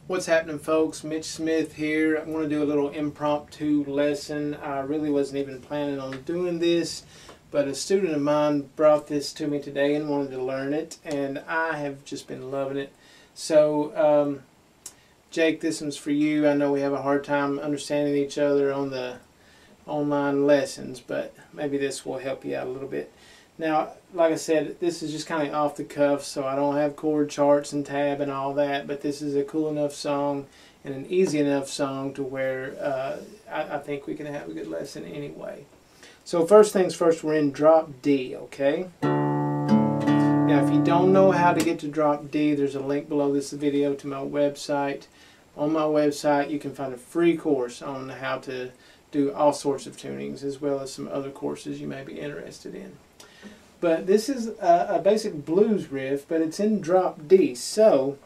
What's happening, folks? Mitch Smith here. I'm going to do a little impromptu lesson. I really wasn't even planning on doing this, but a student of mine brought this to me today and wanted to learn it, and I have just been loving it. So, Jake, this one's for you. I know we have a hard time understanding each other on the online lessons, but maybe this will help you out a little bit. Now, like I said, this is just kind of off the cuff, so I don't have chord charts and tab and all that, but this is a cool enough song and an easy enough song to where I think we can have a good lesson anyway. So first things first, we're in drop D, okay? Now, if you don't know how to get to drop D, there's a link below this video to my website. On my website, you can find a free course on how to do all sorts of tunings, as well as some other courses you may be interested in. But this is a basic blues riff, but it's in drop D. So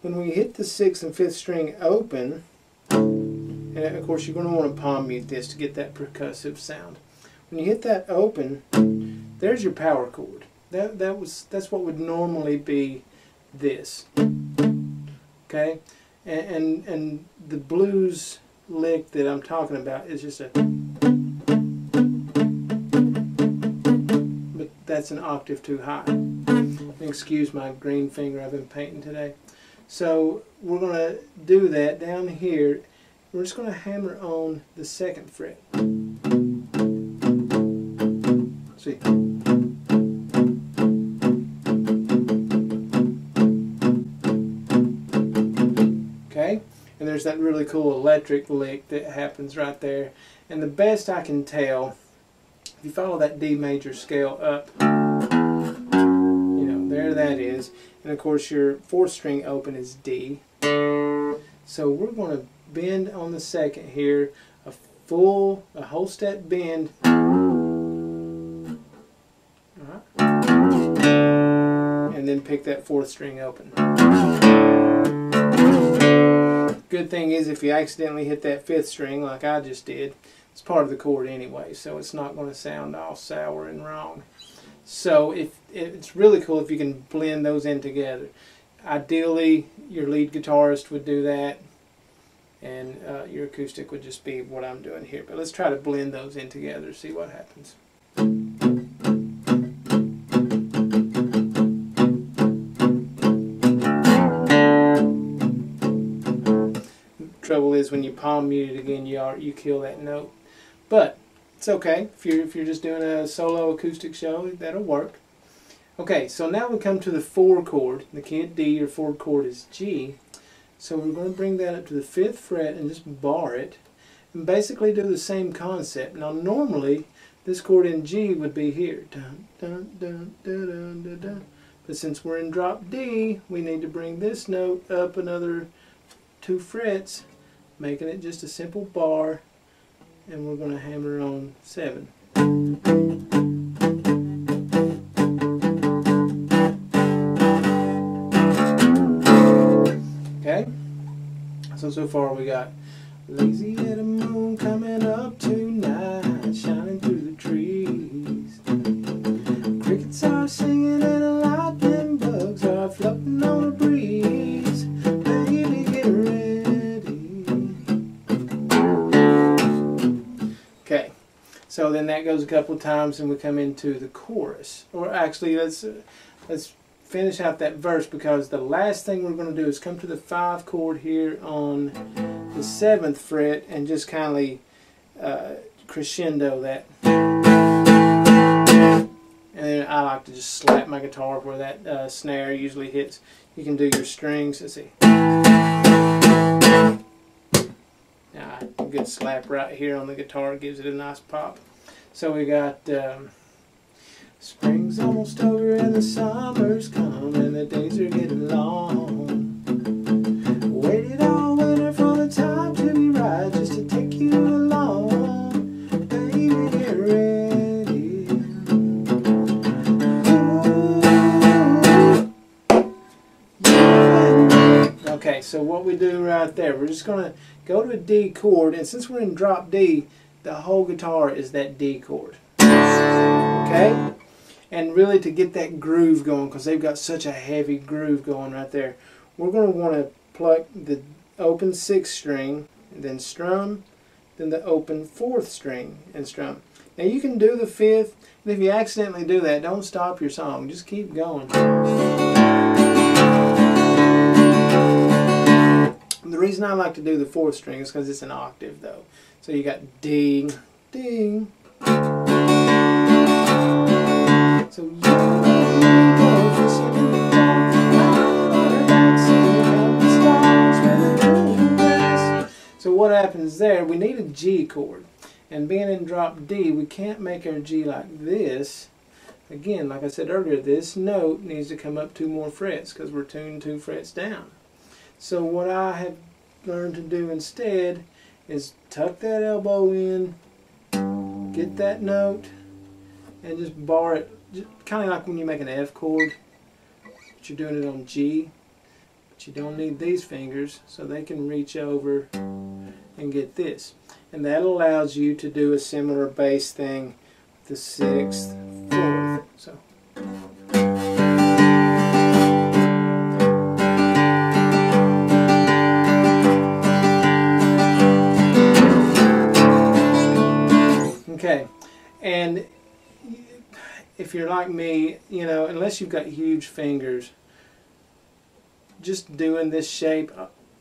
when we hit the 6th and 5th string open, and of course you're going to want to palm mute this to get that percussive sound. When you hit that open, there's your power chord. That's what would normally be this. Okay, and the blues lick that I'm talking about is just a. That's an octave too high. Excuse my green finger, I've been painting today. So we're going to do that down here. We're just going to hammer on the 2nd fret. See? Okay? And there's that really cool electric lick that happens right there. And the best I can tell, if you follow that D major scale up, you know, there that is. And of course your 4th string open is D. So we're going to bend on the 2nd here, a whole step bend. Alright. And then pick that 4th string open. Good thing is if you accidentally hit that 5th string like I just did, it's part of the chord anyway, so it's not going to sound all sour and wrong. So it's really cool if you can blend those in together. Ideally, your lead guitarist would do that, and your acoustic would just be what I'm doing here. But let's try to blend those in together, see what happens. Trouble is when you palm mute it again, you kill that note. But it's okay if you're just doing a solo acoustic show, that'll work. Okay, so now we come to the 4 chord. The key at D, your 4 chord is G. So we're going to bring that up to the 5th fret and just bar it, and basically do the same concept. Now normally this chord in G would be here, dun, dun, dun, dun, dun, dun, dun. But since we're in drop D, we need to bring this note up another 2 frets, making it just a simple bar, and we're going to hammer on 7. Okay, so far we got lazy at the moon coming up tonight, shining through the trees. Crickets are singing and a lot them bugs are floating on the breeze. Baby, get ready. Okay, so then that goes a couple of times and we come into the chorus. Or actually, let's finish out that verse, because the last thing we're going to do is come to the 5 chord here on the 7th fret and just kind of crescendo that. And then I like to just slap my guitar where that snare usually hits. You can do your strings. Let's see. Now, a good slap right here on the guitar gives it a nice pop. So we got spring's almost over and the summer's come and the days are getting long. Waited all winter for the time to be right, just to take you along. Baby, get ready. Ooh. Okay, so what we do right there, we're just going to go to a D chord, and since we're in drop D, the whole guitar is that D chord. Okay? And really to get that groove going, because they've got such a heavy groove going right there, we're going to want to pluck the open 6th string, and then strum, then the open 4th string and strum. Now you can do the 5th, and if you accidentally do that, don't stop your song. Just keep going. The reason I like to do the 4th string is because it's an octave, though. So you got ding, ding. So what happens there, we need a G chord. And being in drop D, we can't make our G like this. Again, like I said earlier, this note needs to come up 2 more frets because we're tuned 2 frets down. So what I have learned to do instead is tuck that elbow in, get that note, and just bar it, kind of like when you make an F chord, but you're doing it on G. But you don't need these fingers, so they can reach over and get this. And that allows you to do a similar bass thing with the 6th, 4th. So. Okay, and if you're like me, you know, unless you've got huge fingers, just doing this shape,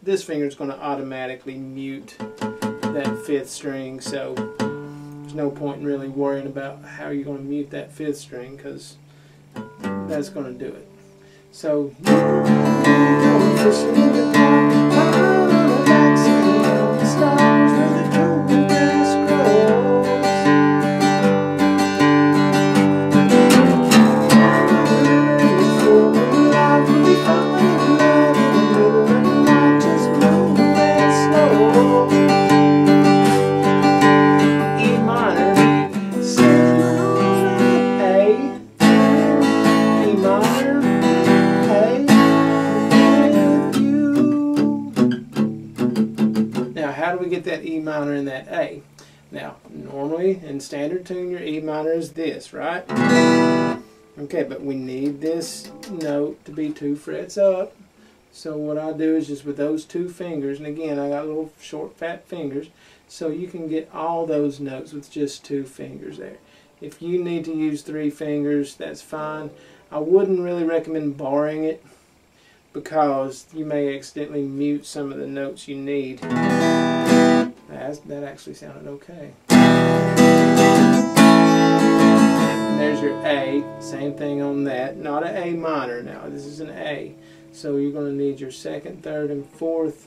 this finger is going to automatically mute that 5th string, so there's no point in really worrying about how you're going to mute that 5th string, because that's going to do it. So how do we get that E minor and that A? Now, normally in standard tune, your E minor is this, right? Okay, but we need this note to be 2 frets up. So what I do is just with those 2 fingers, and again, I got little short, fat fingers, so you can get all those notes with just 2 fingers there. If you need to use 3 fingers, that's fine. I wouldn't really recommend barring it, because you may accidentally mute some of the notes you need. That actually sounded okay. And there's your A. Same thing on that. Not an A minor now. This is an A. So you're going to need your 2nd, 3rd, and 4th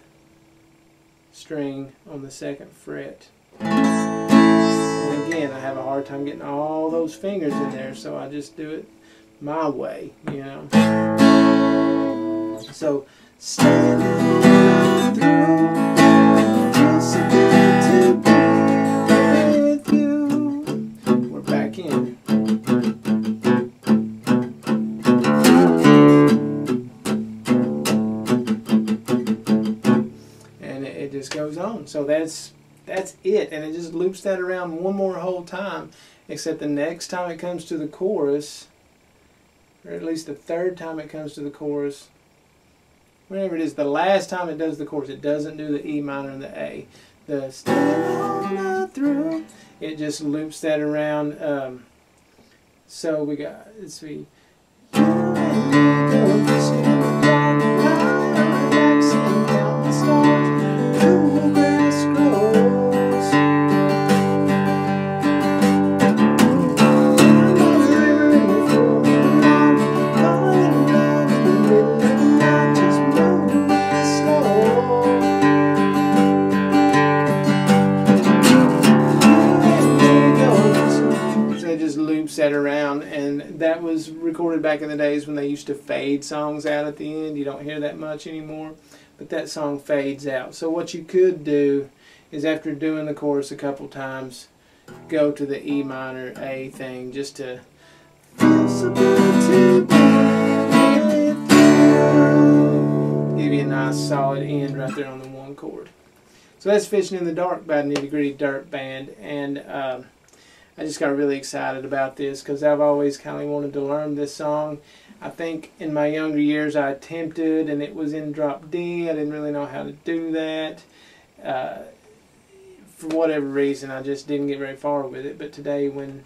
string on the 2nd fret. And again, I have a hard time getting all those fingers in there, so I just do it my way, you know. So, standing through, just so good to be with you. We're back in. And it just goes on. So that's it, and it just loops that around one more whole time, except the next time it comes to the chorus, or at least the 3rd time it comes to the chorus, whenever it is, the last time it does the chorus, it doesn't do the E minor and the A. The stand on through, it just loops that around. So we got, let's see. You and me go fishing in the park, relaxing, counting stars, cool grass grows. Down by the river in the full moonlight, falling in love in the middle of the night, just moving slow. So it just loops that around, and that was recorded back in the days when they used to fade songs out at the end. You don't hear that much anymore, but that song fades out. So what you could do is, after doing the chorus a couple times, go to the E minor A thing, just to feel so good to be with you. Give you a nice solid end right there on the 1 chord. So that's Fishing in the Dark by Nitty Gritty Dirt Band, and I just got really excited about this because I've always kind of wanted to learn this song. I think in my younger years I attempted, and it was in drop D. I didn't really know how to do that. For whatever reason, I just didn't get very far with it. But today, when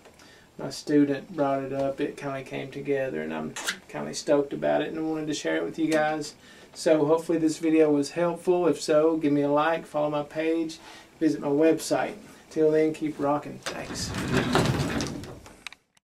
my student brought it up, it kind of came together, and I'm kind of stoked about it, and I wanted to share it with you guys. So hopefully this video was helpful. If so, give me a like, follow my page, visit my website. Till then, keep rocking. Thanks.